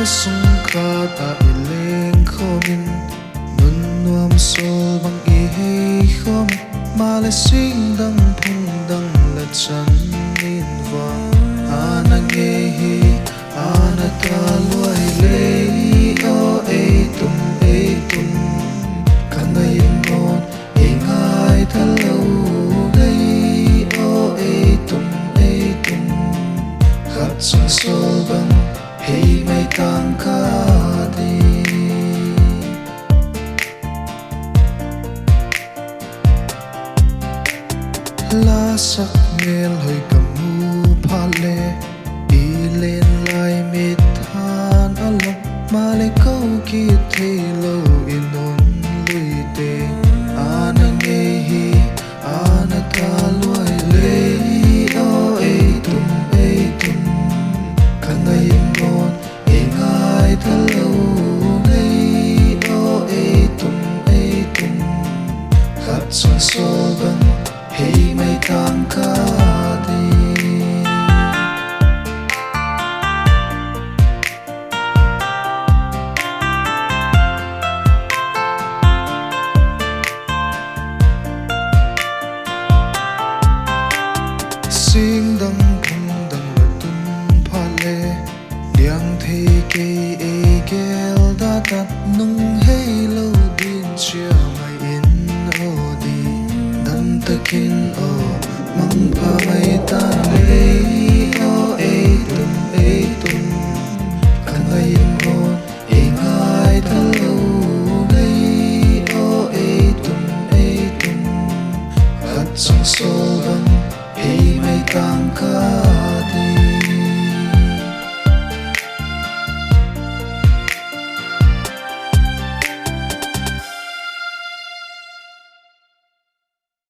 Khawsung Khat ileng khawmin Nunnuam sawl vang hei khawm Male sing dang phung dang la chan in vang ngei ana ta luai lei o tum kangai ngon ngai thalo ngei o tum Khawsung sawl vang hei mai tang khadi la sakmel hoi kamu phale lenlai mitthan alang male kau ki thei lo nunlui te ngei ana ta luai lei o tum kangai ngon ngai thalo ngei o tum Khawsung sawl vang hei mai tang khadi sing dang phung dang la tun phale Liangthei kei gel da tat nung hei lo din chia mai in o di Damtakin o mangpha mai tan lei o tum kangai ngon ngai thalo ngei o tum Khawsung sawl vang hei mai tang khadi